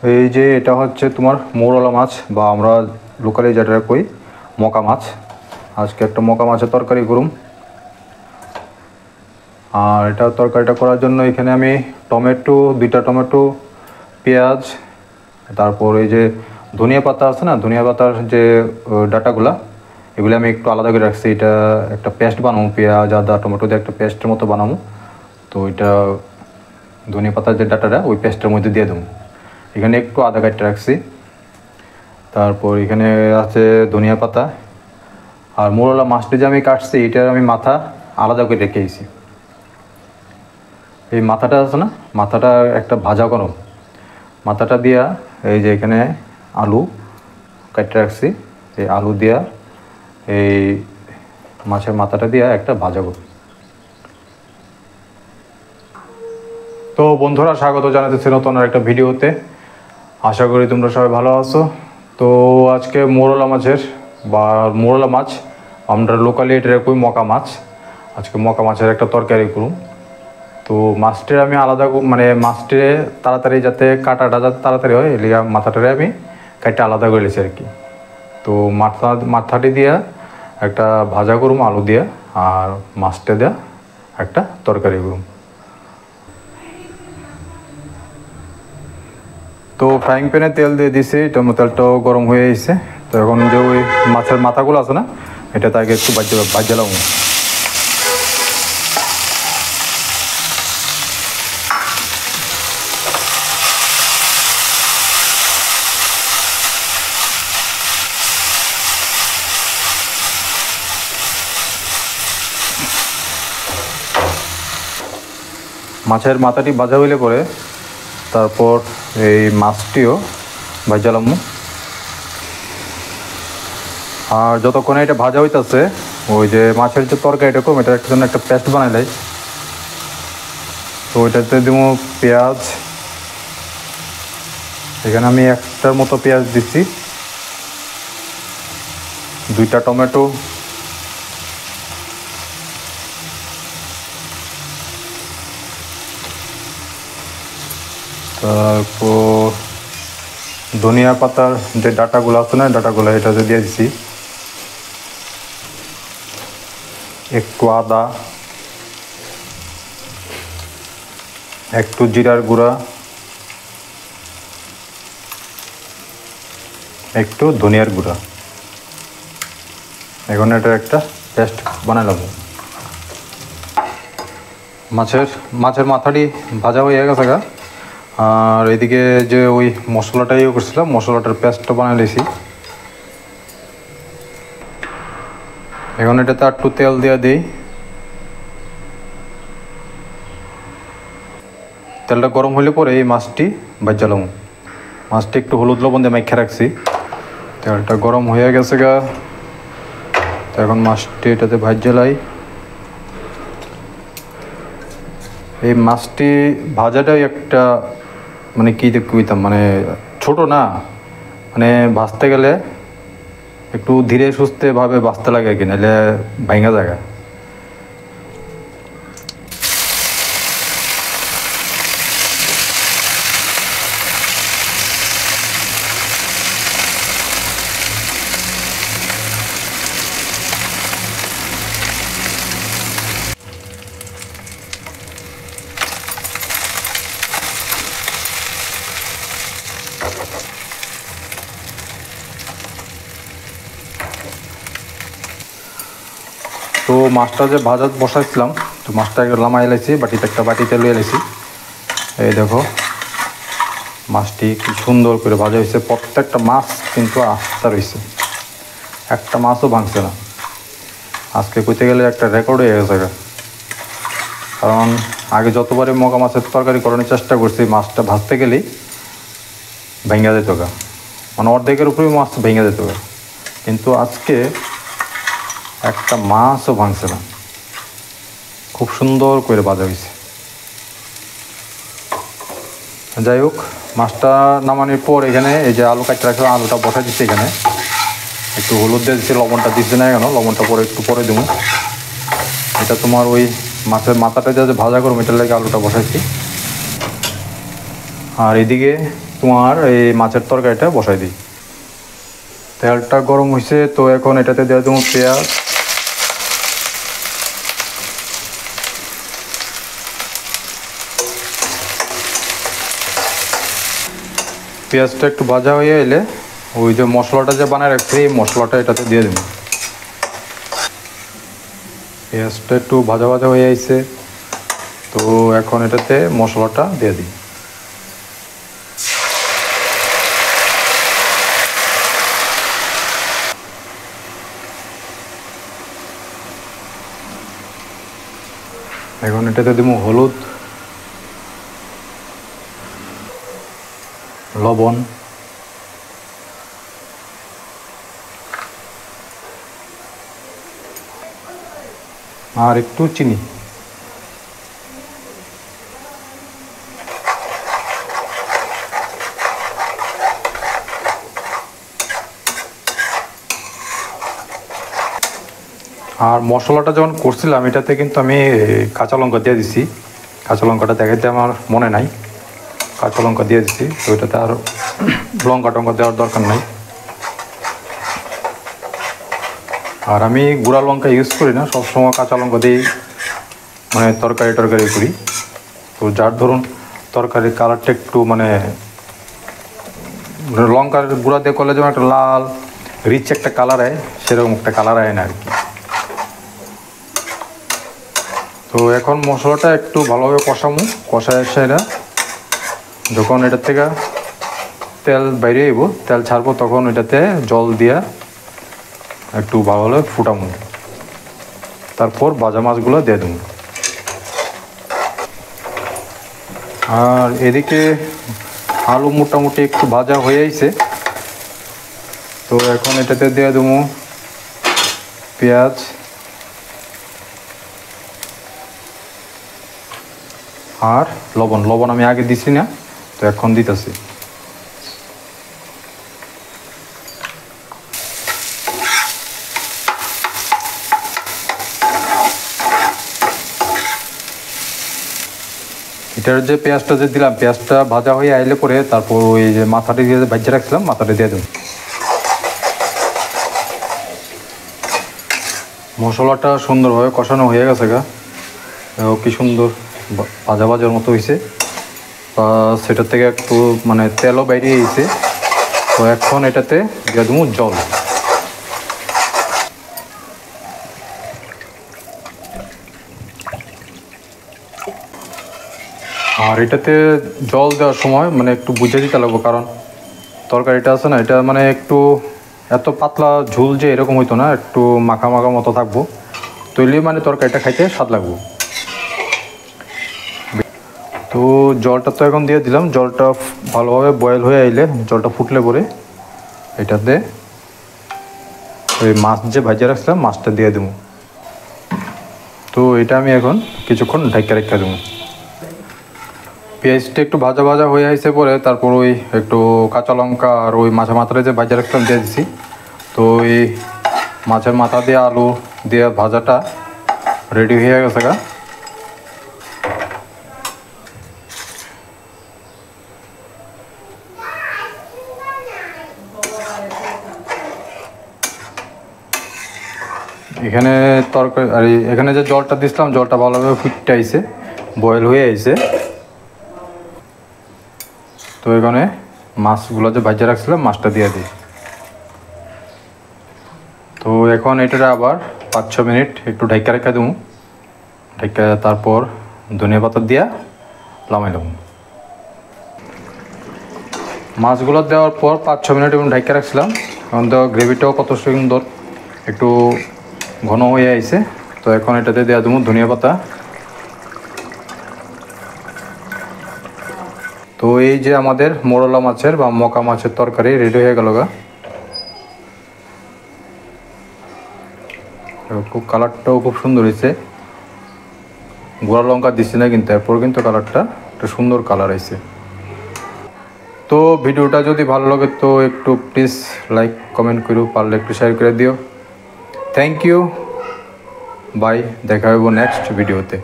এই যে এটা হচ্ছে তোমার মৌরলা মাছ বা আমরা লোকালি যেটা কই মকা মাছ। আজকে একটা মকা মাছের তরকারি করুম। আর এটা তরকারিটা করার জন্য এখানে আমি টমেটো, 2টা টমেটো, পেঁয়াজ, তারপর এই যে ধনিয়া পাতা আছে না, ধনিয়া পাতার যে ডাটাগুলা, এগুলো আমি একটু আলাদা করে রাখছি। এটা একটা পেস্ট বানাবো, পেঁয়াজ আদা টমেটো দিয়ে একটা পেস্টের মতো বানাবো। তো এটা ধনিয়া পাতার যে ডাটাটা ওই পেস্টের মধ্যে দিয়ে দেবো। এখানে একটু আদা কাটতে রাখছি। তারপর এখানে আছে ধনিয়া পাতা। আর মোরলা মাছটি যে আমি কাটছি এটার আমি মাথা আলাদা করে রেখে দিয়েছি। এই মাথাটা আছে না, মাথাটা একটা ভাজা করো। মাথাটা দিয়া এই যে এখানে আলু কাটতে রাখছি, এই আলু দিয়া এই মাছের মাথাটা দিয়া একটা ভাজা করো। তো বন্ধুরা, স্বাগত জানাতেছি নতুন একটা ভিডিওতে। আশা করি তোমরা সবাই ভালো আছো। তো আজকে মোরলা মাছের বা মোরলা মাছ, আমরা লোকালি এটা কই মকা মাছ। আজকে মকা মাছের একটা তরকারি করুন। তো মাছটির আমি আলাদা মানে মাছটিরে তাড়াতাড়ি যাতে কাটাটা যাতে তাড়াতাড়ি হয় এলিয়া মাথাটারে আমি কাটটা আলাদা করে নিয়েছি আর কি। তো মাথাটি দিয়া একটা ভাজা করুম আলু দিয়া, আর মাছটা দিয়া একটা তরকারি করুম। তো ফ্রাইং প্যানে তেল দিয়ে দিছি, তেলটাও গরম হয়ে এসেছে। তো এখন যে ওই মাছের মাথাগুলো আছে না, এটা তাকে একটু ভাজলাম। মাছের মাথাটি ভাজা হইলে পরে তারপর এই মাছটিও ভাজালাম। আর যতক্ষণে এটা ভাজা হইতেছে ওই যে মাছের যে তরকারিটা কম এটার জন্য একটা পেস্ট বানাইলাই। তো ওইটাতে দিব পেঁয়াজ। এখানে আমি একটার মতো পেঁয়াজ দিচ্ছি, 2টা টমেটো, তারপর ধনিয়া পাতার যে ডাটাগুলো আছে না, ডাটাগুলো এটাতে দিয়ে দিচ্ছি, একটু আদা, একটু জিরার গুঁড়া, একটু ধনিয়ার গুঁড়া। এখন এটার একটা পেস্ট বানালাম। মাছের মাথাটি ভাজা হয়ে গেছে গা। আর এদিকে যে ওই মশলাটা ইয়ে করছিলাম, মশলাটার পেস্টটা বানিয়ে নিয়েছি। এখন এটাতে একটু তেল দিয়ে দিই। তেলটা গরম হলে পরে এই মাছটি ভাজালাম। মাছটি একটু হলুদ লবণ দিয়ে মেখে রাখছি। তেলটা গরম হয়ে গেছে গা। এখন মাছটি এটাতে ভাজলাই। এই মাছটি ভাজাটাই একটা মানে কী কইতাম, মানে ছোট না, মানে ভাজতে গেলে একটু ধীরে সুস্থেভাবে ভাজতে লাগে আর কি, নাহলে ভাঙা জায়গা। তো মাছটা যে ভাজা বসাইছিলাম, তো মাছটা লামাই এলাইছি, একটা বাটিতে লুয়ে এলাইছি। এই দেখো মাছটি কি সুন্দর করে ভাজা হয়েছে। প্রত্যেকটা মাছ কিন্তু আস্তা রয়েছে, একটা মাছও ভাঙছে না। আজকে কইতে গেলে একটা রেকর্ড হয়ে গেছে। কারণ আগে যতবারই মগা মাছের তরকারি করানোর চেষ্টা করছি, মাছটা ভাজতে গেলেই ভেঙে যেত গা, মানে অর্ধেকের উপরেই মাছ ভেঙে যেত গা। কিন্তু আজকে একটা মাছও ভাঙছে না, খুব সুন্দর করে ভাজা হয়েছে। যাই হোক, মাছটা নামানোর পর এখানে এই যে আলু কাটতে রাখলাম, আলুটা বসাই দিচ্ছি। এখানে একটু হলুদ দিয়ে দিচ্ছি, লবণটা দিচ্ছি না কেন, লবণটা পরে একটু পরে দেবো। এটা তোমার ওই মাছের মাথাটা যে ভাজা করবো এটার লাগে আলুটা বসাইছি। আর এদিকে তোমার এই মাছের তরকারিটা বসাই দিই। তেলটা গরম হয়েছে, তো এখন এটাতে দেওয়া দেবো পেঁয়াজ, পেঁয়াজটা একটু ভাজা হয়ে এলে ওই যে মশলাটা যে বানায় রাখছি এই মশলাটা এটাতে দিয়ে দেবো। পেঁয়াজটা একটু ভাজা ভাজা হয়ে আসছে, তো এখন এটাতে মশলাটা দিয়ে দিই। এখন এটাতে দেবো হলুদ, লবণ, আর একটু চিনি। আর মশলাটা যখন করছিলাম এটাতে কিন্তু আমি কাঁচা লঙ্কা দিয়ে দিছি। কাঁচা লঙ্কাটা দেখাইতে আমার মনে নাই, কাঁচা লঙ্কা দিয়ে দিছি, তো এটাতে আর লঙ্কা টঙ্কা দেওয়ার দরকার নাই। আর আমি গুঁড়া লঙ্কা ইউজ করি না, সবসময় কাঁচা লঙ্কা দিয়েই মানে তরকারি করি। তো যার ধরুন তরকারির কালারটা একটু মানে লঙ্কার গুঁড়া দিয়ে করলে যেমন একটা লাল রিচ একটা কালার হয়, সেরকম একটা কালার হয় না আর কি। তো এখন মশলাটা একটু ভালোভাবে কষায় এসে এটা যখন এটার থেকে তেল বাইরে আইব, তেল ছাড়বো, তখন এটাতে জল দিয়া একটু ভালোভাবে ফুটাবো, তারপর ভাজা মাছগুলো দিয়ে দেবো। আর এদিকে আলু মোটামুটি একটু ভাজা হয়ে আইছে, তো এখন এটাতে দিয়ে দেবো পেঁয়াজ আর লবণ আমি আগে দিছি না, তো এখন দিতেছি। এটার যে পেঁয়াজটা যে দিলাম, পেঁয়াজটা ভাজা হয়ে আইলে পরে তারপর ওই যে মাথাটা দিয়ে ভাজা রাখছিলাম মাথাটা দিয়ে দেবো। মশলাটা সুন্দরভাবে কষানো হয়ে গেছে গা, কি সুন্দর ভাজার মতো হয়েছে, সেটার থেকে একটু মানে তেলও বেরিয়ে গেছে। তো এখন এটাতে দিয়ে দেবো জল। আর এটাতে জল দেওয়ার সময় মানে একটু বুঝে দিতে লাগবো, কারণ তরকারিটা আছে না, এটা মানে একটু এত পাতলা ঝোল যে এরকম হইতো না, একটু মাখা মতো থাকবো, তৈলে মানে তরকারিটা খাইতে স্বাদ লাগবো। তো জলটা তো এখন দিয়ে দিলাম, জলটা ভালোভাবে বয়েল হয়ে আইলে, জলটা ফুটলে পরে এটাতে ওই মাছ যে ভাজা রাখছিলাম মাছটা দিয়ে দেবো। তো এটা আমি এখন কিছুক্ষণ ঢাকা রেখে দেবো। পেঁয়াজটা একটু ভাজা হয়ে আসছে পরে তারপর ওই একটু কাঁচা লঙ্কা আর ওই মাছের মাথাটা যে ভাজা রাখছিলাম দিয়ে দিছি। তো ওই মাছের মাথা দিয়ে আলু দিয়ে ভাজাটা রেডি হয়ে গেছে গা। এখানে তরকারি আর এখানে যে জলটা দিছিলাম, জলটা ভালোভাবে ফুটতে আইছে, বয়েল হয়ে আইছে। তো এখানে মাছগুলো যে ভাজা রাখছিলাম মাছটা দিয়ে দিই। তো এখন এটা আবার 5-6 মিনিট একটু ঢাকা রেখে দেবো, ঢাকা তারপর ধনিয়া পাতা দিয়া নামাই দেবো। মাছগুলো দেওয়ার পর 5-6 মিনিট এবং ঢাকা রাখছিলাম, এখন তো গ্রেভিটাও কত সুন্দর একটু ঘন হয়ে আইছে। তো এখন এটাতে দেওয়া দেবো ধনিয়া পাতা। তো এই যে আমাদের মোরলা মাছের বা মকা মাছের তরকারি রেডি হয়ে গেল গা। খুব কালারটাও খুব সুন্দর হয়েছে, গুঁড়া লঙ্কা দিচ্ছি না কিন্তু, এরপর কিন্তু কালারটা একটা সুন্দর কালার হয়েছে। তো ভিডিওটা যদি ভালো লাগে তো একটু প্লিজ লাইক কমেন্ট করো, পারলে একটু শেয়ার করে দিও। থ্যাংক ইউ, বাই, দেখা হইব নেক্সট ভিডিওতে।